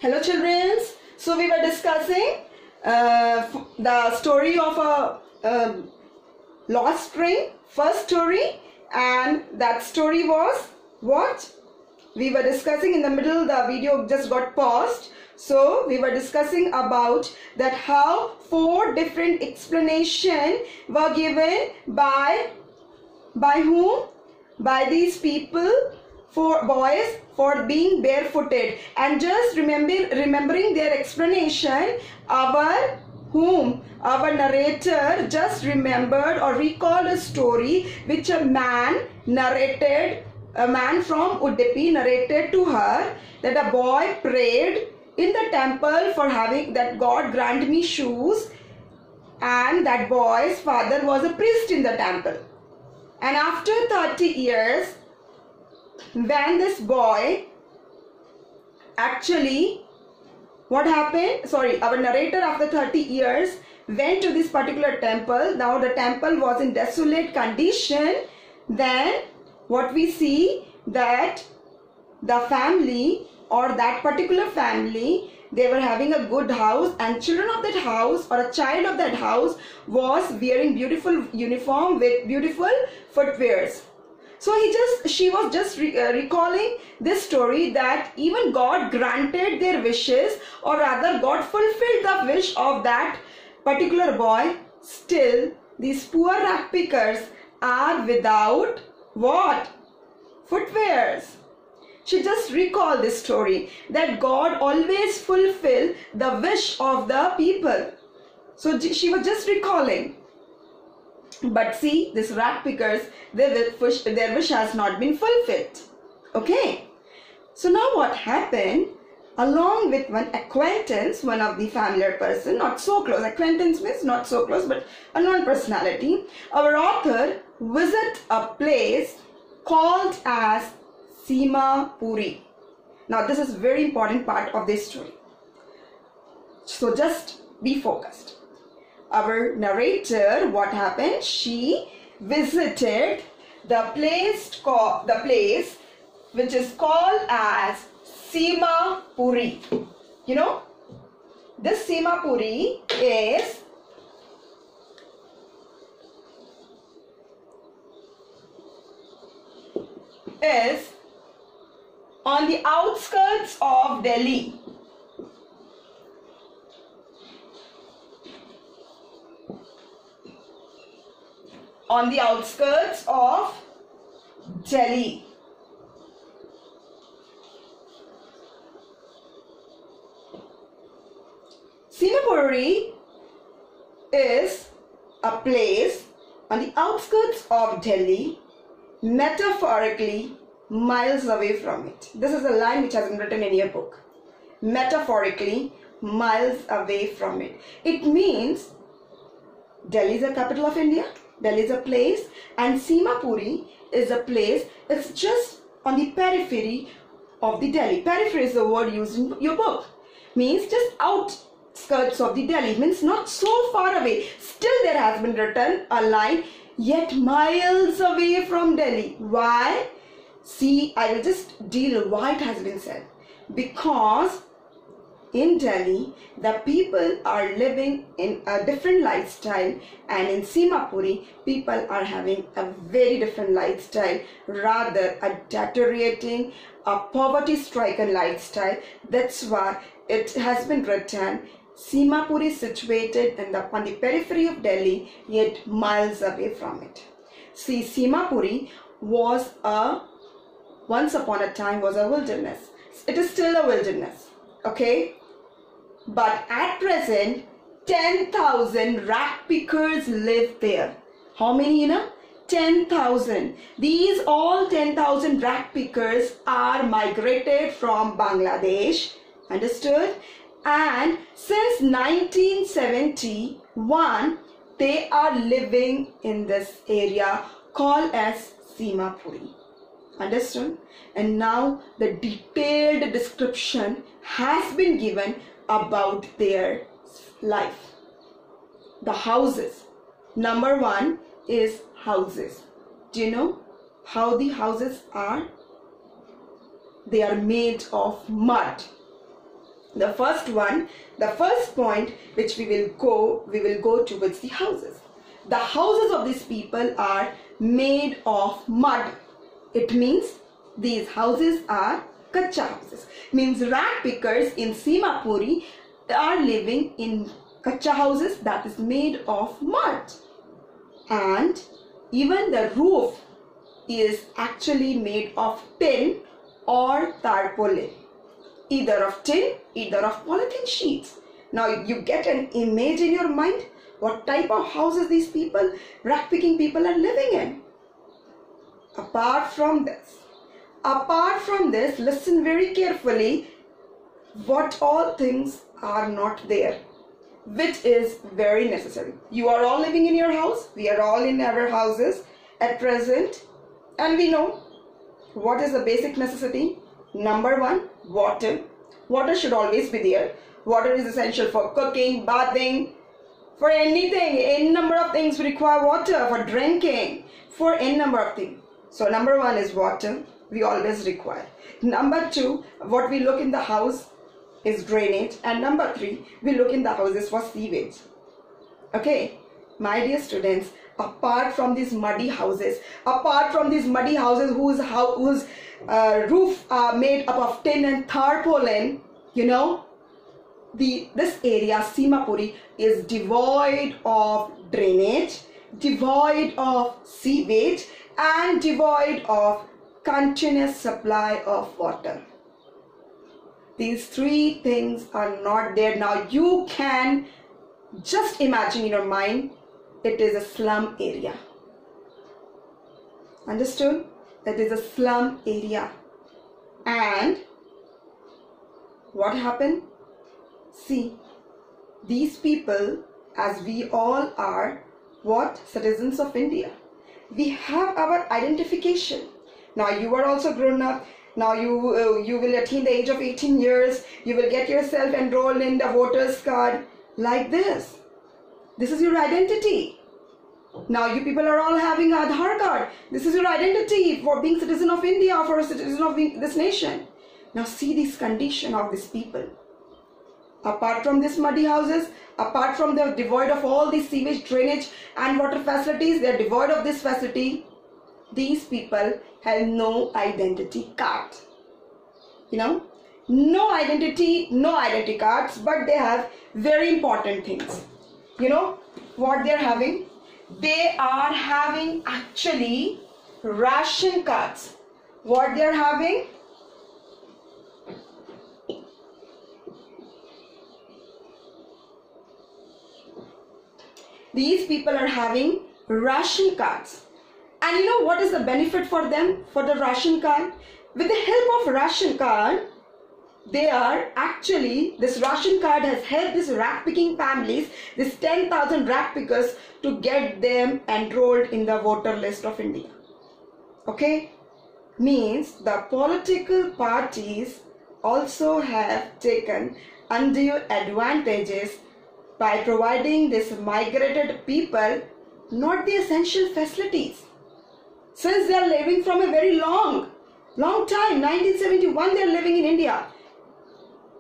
Hello children. So we were discussing the story of a lost string, first story, and that story was what? We were discussing in the middle, the video just got paused. So we were discussing about that how four different explanations were given by whom? By these people, for boys, for being barefooted. And just remembering their explanation, our narrator just remembered or recalled a story which a man from Udupi narrated to her, that a boy prayed in the temple for having that God grant me shoes, and that boy's father was a priest in the temple. And after 30 years, when this boy actually, what happened? Sorry, our narrator after 30 years went to this particular temple. Now the temple was in desolate condition. Then what we see, that the family or that particular family, they were having a good house, and children of that house or a child of that house was wearing beautiful uniform with beautiful footwears. So she was just recalling this story, that even God granted their wishes, or rather God fulfilled the wish of that particular boy. Still these poor rag pickers are without what? Footwears. She just recalled this story, that God always fulfilled the wish of the people. So she was just recalling. But see, these rag pickers, their wish has not been fulfilled. Okay. So now what happened? Along with one acquaintance, one of the familiar person, not so close. Acquaintance means not so close, but a non-personality. Our author visit a place called as Seema Puri. Now this is very important part of this story. So just be focused. Our narrator, what happened? She visited the place which is called as Seema Puri. You know, this Seema Puri is on the outskirts of Delhi. On the outskirts of Delhi. Seema Puri is a place on the outskirts of Delhi, metaphorically miles away from it. This is a line which has been written in your book. Metaphorically miles away from it. It means Delhi is the capital of India. Delhi is a place, and Seema Puri is a place. It's just on the periphery of the Delhi. Periphery is the word used in your book. Means just outskirts of the Delhi. Means not so far away. Still there has been written a line, yet miles away from Delhi. Why? See, I will just deal why it has been said. Because in Delhi, the people are living in a different lifestyle, and in Seema Puri, people are having a very different lifestyle, rather a deteriorating, a poverty-stricken lifestyle. That's why it has been written, Seema Puri is situated on the periphery of Delhi, yet miles away from it. See, Seema Puri was once upon a time was a wilderness. It is still a wilderness. Okay. But at present, 10,000 rag pickers live there. How many, you know? 10,000. These all 10,000 rag pickers are migrated from Bangladesh. Understood? And since 1971, they are living in this area called as Seema Puri. Understood? And now the detailed description has been given about their life. The houses. Number one is houses. Do you know how the houses are? They are made of mud. The first point which we will go towards the houses. The houses of these people are made of mud. It means these houses are kacha houses. Means rat pickers in Simapuri are living in kacha houses that is made of mud. And even the roof is actually made of tin or tarpaulin. Either of tin, either of polythene sheets. Now you get an image in your mind what type of houses these people, rat picking people, are living in. Apart from this, listen very carefully what all things are not there, which is very necessary. You are all living in your house. We are all in our houses at present, and we know what is the basic necessity. Number one, water. Water should always be there. Water is essential for cooking, bathing, for anything. N number of things we require water, for drinking, for n number of things. So number one is water. We always require. Number two, what we look in the house is drainage. And number three, we look in the houses for sewage. Okay, my dear students, apart from these muddy houses whose roof are made up of tin and tarpaulin, you know, this area Simapuri is devoid of drainage, devoid of sewage, and devoid of continuous supply of water. These three things are not there. Now you can just imagine in your mind, it is a slum area. Understood? It is a slum area. And what happened? See, these people, as we all are, what? Citizens of India. We have our identification. Now you are also grown up. Now you will attain the age of 18 years. You will get yourself enrolled in the voters card like this. This is your identity. Now you people are all having Aadhaar card. This is your identity for being citizen of India, for a citizen of this nation. Now see this condition of these people. Apart from these muddy houses, apart from the devoid of all these sewage, drainage and water facilities, they are devoid of this facility. These people have no identity card. You know, no identity cards, but they have very important things. You know what they are having? They are having actually ration cards. What they are having? These people are having ration cards. And you know what is the benefit for them for the ration card? With the help of ration card, this ration card has helped these rat picking families, these 10,000 rat pickers, to get them enrolled in the voter list of India. Okay? Means the political parties also have taken undue advantages by providing these migrated people not the essential facilities. Since they are living from a very long time, 1971 they are living in India.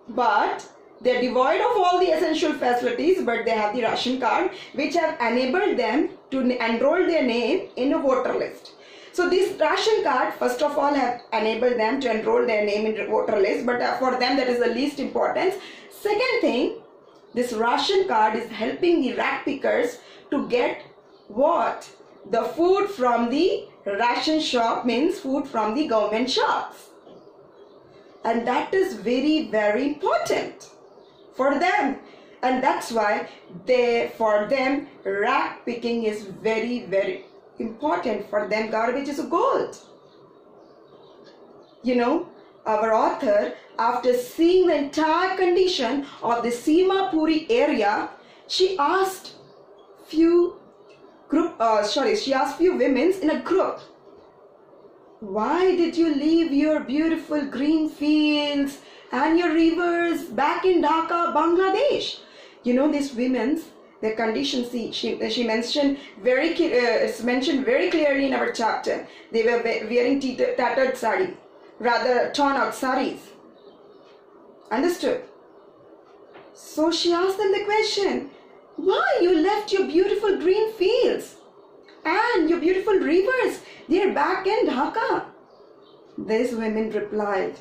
But they are devoid of all the essential facilities, but they have the ration card which have enabled them to enroll their name in a voter list. So this ration card first of all have enabled them to enroll their name in the voter list, but for them that is the least importance. Second thing, this ration card is helping the rat pickers to get what? The food from the ration shop, means food from the government shops. And that is very, very important for them. And that's why for them, rat picking is very, very important. For them, garbage is gold. You know, our author, after seeing the entire condition of the Simapuri area, she asked few women in a group, why did you leave your beautiful green fields and your rivers back in Dhaka, Bangladesh? You know, these women's, their condition, she mentioned it's mentioned very clearly in our chapter. They were wearing tattered sari, rather torn out saris. Understood? So she asked them the question, why you left your beautiful green fields and your beautiful rivers? They're back in Dhaka. These women replied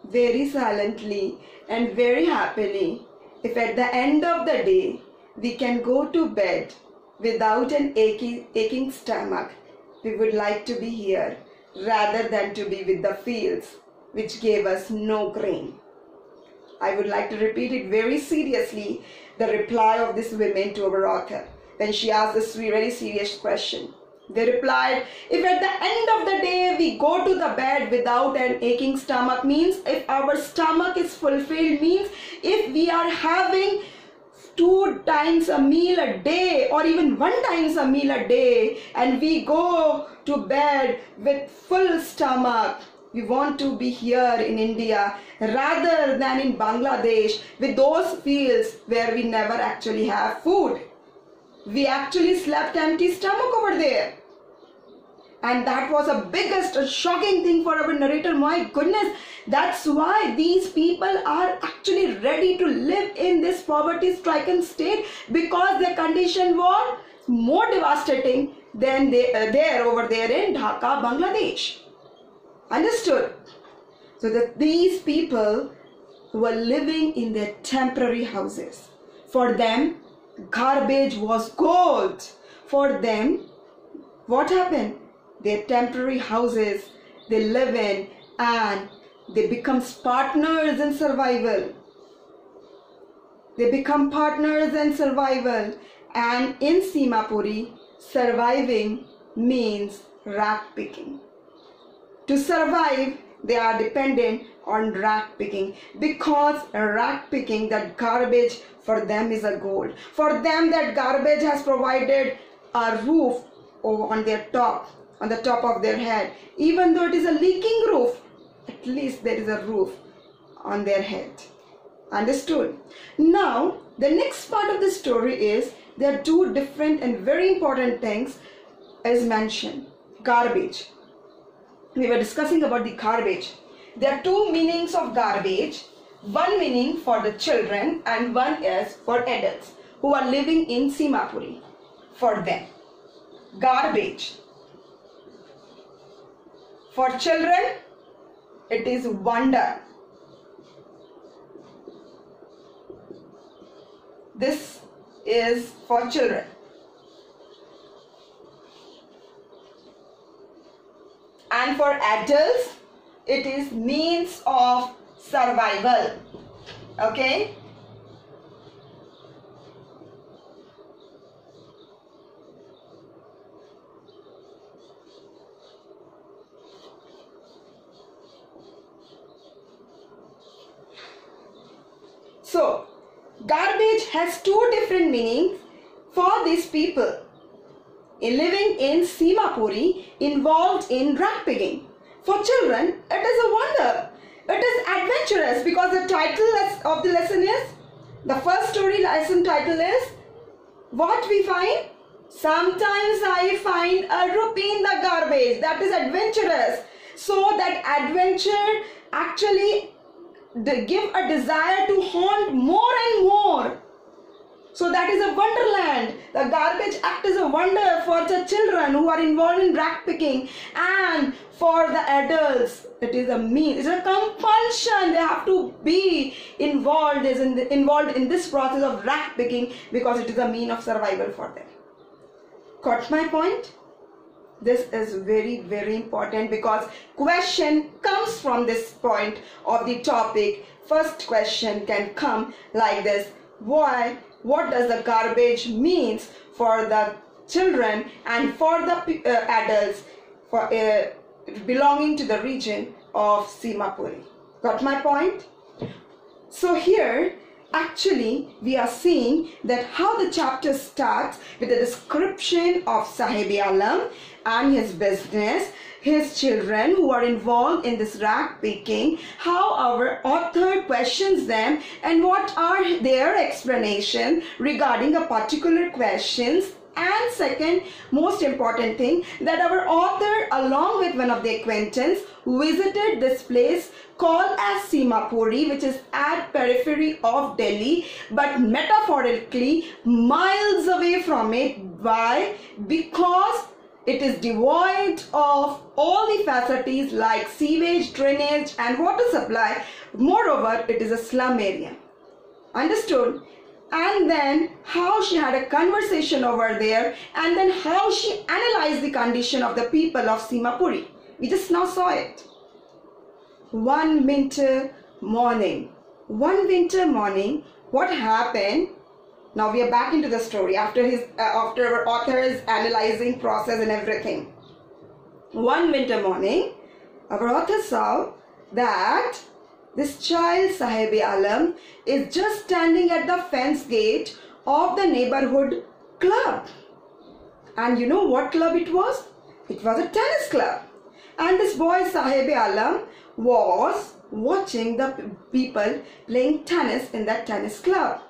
very silently and very happily, if at the end of the day we can go to bed without an aching stomach, we would like to be here rather than to be with the fields which gave us no grain. I would like to repeat it very seriously, the reply of this women to our author when she asked this very serious question. They replied, if at the end of the day we go to the bed without an aching stomach, means if our stomach is fulfilled, means if we are having 2 times a meal a day or even 1 times a meal a day, and we go to bed with full stomach, we want to be here in India rather than in Bangladesh with those fields where we never actually have food. We actually slept empty stomach over there. And that was a biggest shocking thing for our narrator. My goodness, that's why these people are actually ready to live in this poverty-stricken state, because their condition was more devastating than over there in Dhaka, Bangladesh. Understood? So that these people were living in their temporary houses. For them, garbage was gold. For them, what happened? Their temporary houses they live in, and they become partners in survival. They become partners in survival. And in Simapuri, surviving means rack picking. To survive, they are dependent on rack picking, because rack picking, that garbage for them is a gold. For them, that garbage has provided a roof on their top, on the top of their head. Even though it is a leaking roof, at least there is a roof on their head. Understood? Now, the next part of the story is there are 2 different and very important things as mentioned. Garbage. We were discussing about the garbage. There are 2 meanings of garbage. One meaning for the children and one is for adults who are living in Simapuri. For them, garbage. For children, it is wonder. This is for children. And for adults, it is means of survival. Okay? So, garbage has 2 different meanings for these people living in Simapuri involved in rack picking. For children, it is a wonder. It is adventurous, because the title of the lesson is, the first story lesson title is, what we find? Sometimes I find a rupee in the garbage. That is adventurous. So that adventure actually give a desire to haunt more and more. So that is a wonderland. The garbage act is a wonder for the children who are involved in rack picking, and for the adults it is a mean, it's a compulsion. They have to be involved in this process of rack picking, because it is a mean of survival for them. Got my point? This is very, very important, because question comes from this point of the topic. First question can come like this: why? What does the garbage means for the children and for the adults for belonging to the region of Simapuri? Got my point? So here actually we are seeing that how the chapter starts with a description of Sahib Alam and his business, his children who are involved in this rack picking, how our author questions them and what are their explanation regarding a particular questions. And second most important thing, that our author along with one of the acquaintance visited this place called as Simapuri, which is at periphery of Delhi, but metaphorically miles away from it. Why? Because it is devoid of all the facilities like sewage, drainage and water supply. Moreover, it is a slum area. Understood? And then how she had a conversation over there, and then how she analyzed the condition of the people of Simapuri. We just now saw it. One winter morning, what happened? Now we are back into the story after our author's analyzing process and everything. One winter morning, our author saw that this child Sahibi Alam is just standing at the fence gate of the neighborhood club. And you know what club it was? It was a tennis club. And this boy Sahibi Alam was watching the people playing tennis in that tennis club.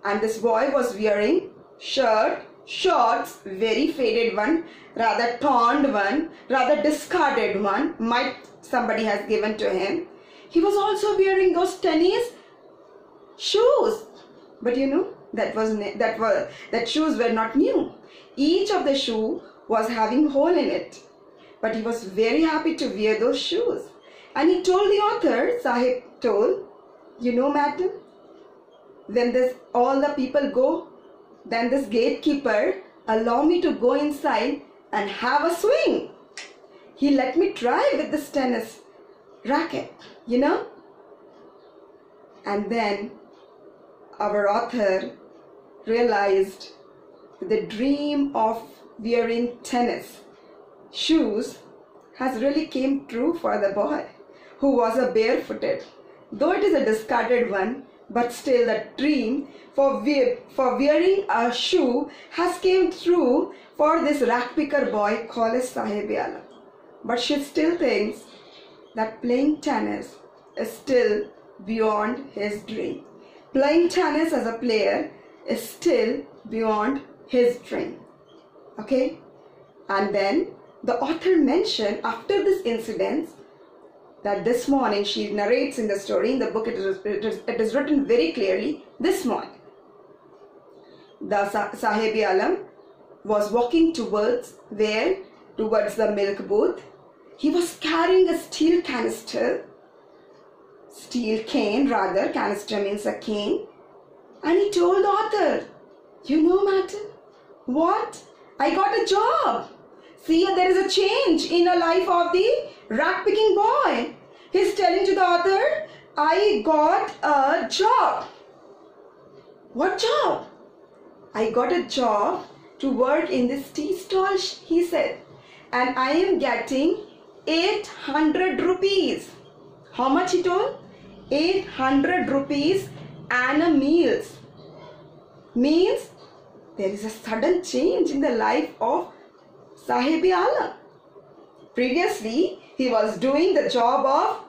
And this boy was wearing shorts, very faded one, rather torn one, rather discarded one, might somebody has given to him. He was also wearing those tennis shoes, but you know that shoes were not new. Each of the shoe was having hole in it, but he was very happy to wear those shoes. And he told the author, Sahib told, you know, madam, when all the people go, then this gatekeeper allow me to go inside and have a swing. He let me try with this tennis racket, you know. And then our author realized the dream of wearing tennis shoes has really came true for the boy who was a barefooted. Though it is a discarded one, but still the dream for wearing a shoe has came true for this rack picker boy called as Sahibi Alam. But she still thinks that playing tennis is still beyond his dream. Playing tennis as a player is still beyond his dream. Okay? And then the author mentioned after this incident that this morning, she narrates in the story, in the book it is written very clearly, this morning the Sahibi Alam was walking towards the milk booth. He was carrying a steel cane, canister means a cane, and he told the author, you know, madam, what? I got a job. See, there is a change in the life of the rack picking boy. He's telling to the author, I got a job. What job? I got a job to work in this tea stall, he said, and I am getting 800 rupees. How much he told? 800 rupees and a meals. Means there is a sudden change in the life of Sahibi Alam. Previously, he was doing the job of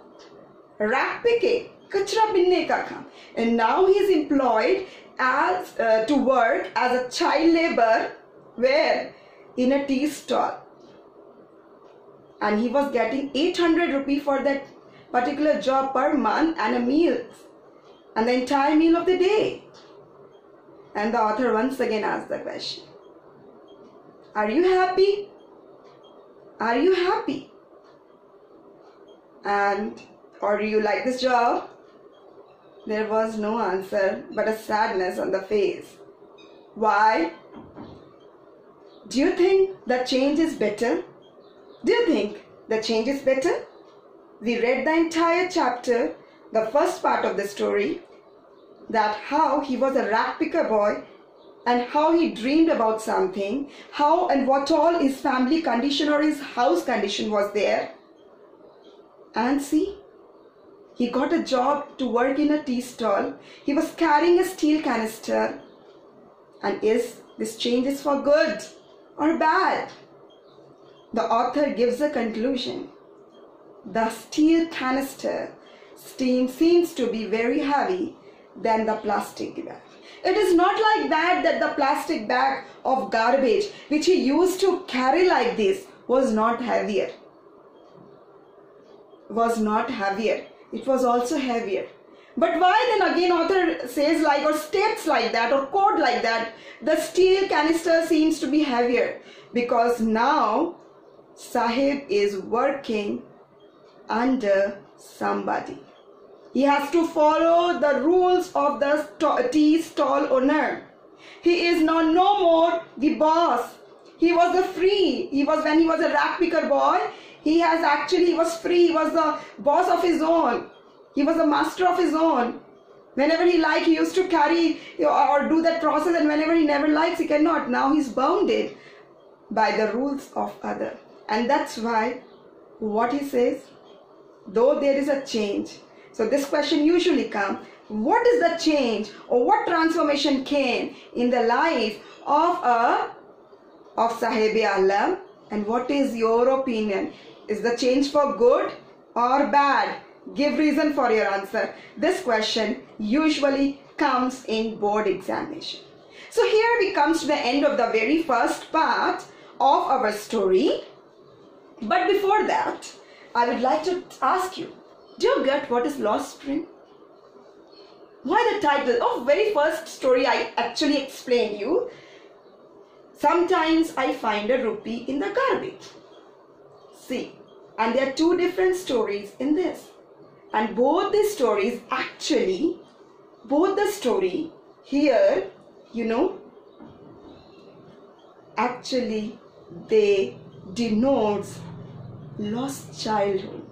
rack picking, kachra binne ka kaam, and now he is employed as to work as a child labor, where in a tea stall, and he was getting 800 rupees for that particular job per month and a meal, and the entire meal of the day. And the author once again asked the question, are you happy? Are you happy? And or do you like this job? There was no answer but a sadness on the face. Why? Do you think the change is better? Do you think the change is better? We read the entire chapter, the first part of the story, that how he was a rack picker boy and how he dreamed about something, how and what all his family condition or his house condition was there. And see, he got a job to work in a tea stall. He was carrying a steel canister. And is this change is for good or bad? The author gives a conclusion. The steel canister seems to be very heavy than the plastic bag. It is not like that the plastic bag of garbage which he used to carry like this was not heavier. was not heavier. It was also heavier. But why then again author says like or states like that or quote like that, the steel canister seems to be heavier? Because now Sahib is working under somebody. He has to follow the rules of the tea stall owner. He is now no more the boss. He was the free. When he was a rag picker boy, he was free. He was the boss of his own. He was the master of his own. Whenever he liked, he used to carry or do that process, and whenever he never likes, he cannot. Now he's bounded by the rules of other. And that's why what he says, though there is a change. So this question usually comes, what is the change or what transformation came in the life of Sahib-e-Alam, and what is your opinion? Is the change for good or bad? Give reason for your answer. This question usually comes in board examination. So here we come to the end of the very first part of our story. But before that, I would like to ask you, do you get what is lost spring? Why the title of very first story I actually explained you? Sometimes I find a rupee in the garbage. See, and there are two different stories in this. And both the stories actually, both the story here, actually they denotes lost childhood.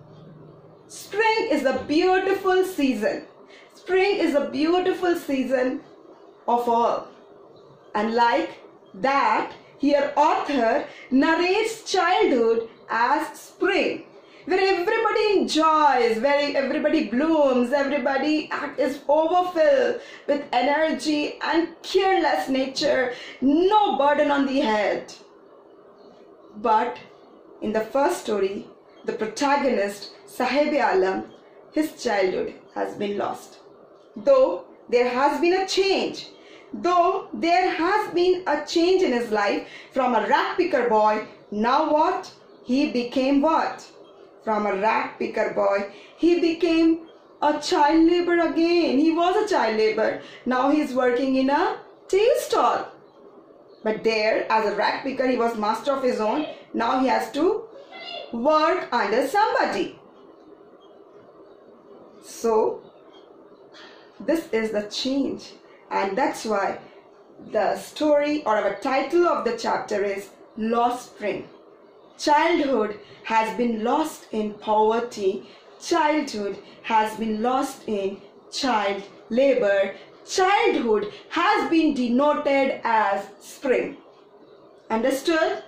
Spring is a beautiful season. Spring is a beautiful season of all. And like that, here author narrates childhood as spring, where everybody enjoys, where everybody blooms, everybody is overfilled with energy and careless nature, no burden on the head. But in the first story, the protagonist, Sahib-e-Alam, his childhood has been lost. Though there has been a change, in his life from a rag picker boy, now what? He became what? From a rag picker boy, he became a child laborer again. He was a child laborer. Now he is working in a tea stall. But there, as a rag picker, he was master of his own. Now he has to work under somebody. So, this is the change. And that's why the story or our title of the chapter is Lost Spring. Childhood has been lost in poverty. Childhood has been lost in child labor. Childhood has been denoted as spring. Understood?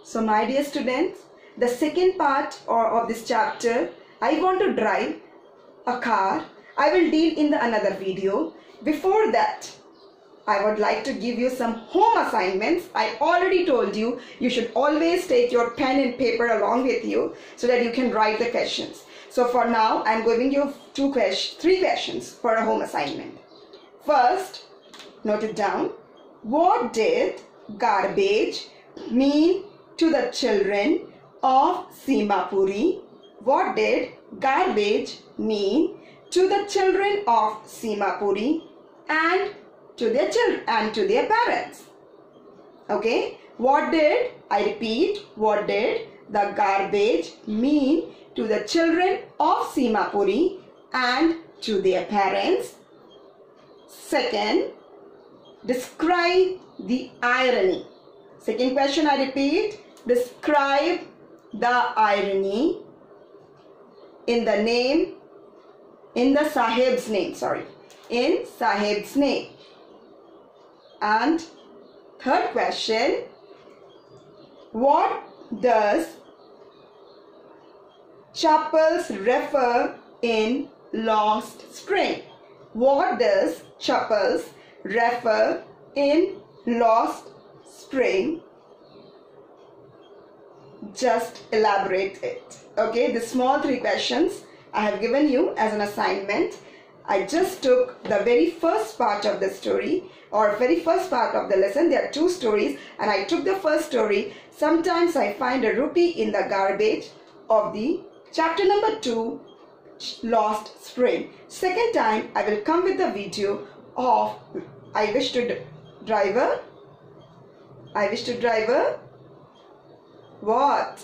So my dear students, the second part of this chapter, I want to drive a car. I will deal in another video. Before that, I would like to give you some home assignments. I already told you, you should always take your pen and paper along with you so that you can write the questions. So for now, I am giving you three questions for a home assignment. First, note it down. What did garbage mean to the children of Simapuri? What did garbage mean to the children of Simapuri and to their children and to their parents? Okay, what did the garbage mean to the children of Simapuri and to their parents? Second, describe the irony. Second question, I repeat, describe the irony in Sahib's name. And third question, what does Chappals refer in Lost Spring? What does Chappals refer in Lost Spring? Just elaborate it. Okay, the small three questions I have given you as an assignment. I just took the very first part of the story or very first part of the lesson. There are two stories and I took the first story. Sometimes I find a rupee in the garbage of the Chapter number 2, lost spring. Second time I will come with the video of I wish to drive a what?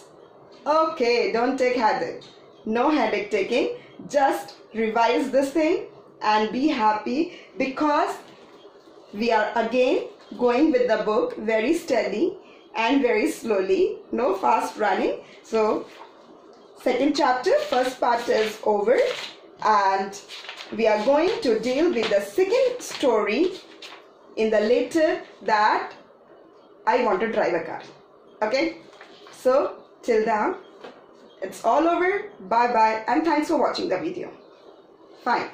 Okay, don't take headache. No headache taking. Just revise this thing and be happy, because we are again going with the book very steady and very slowly. No fast running. So second chapter, first part is over, and we are going to deal with the second story in the later that I want to drive a car. Okay, so till now it's all over. Bye bye, and thanks for watching the video. Fine.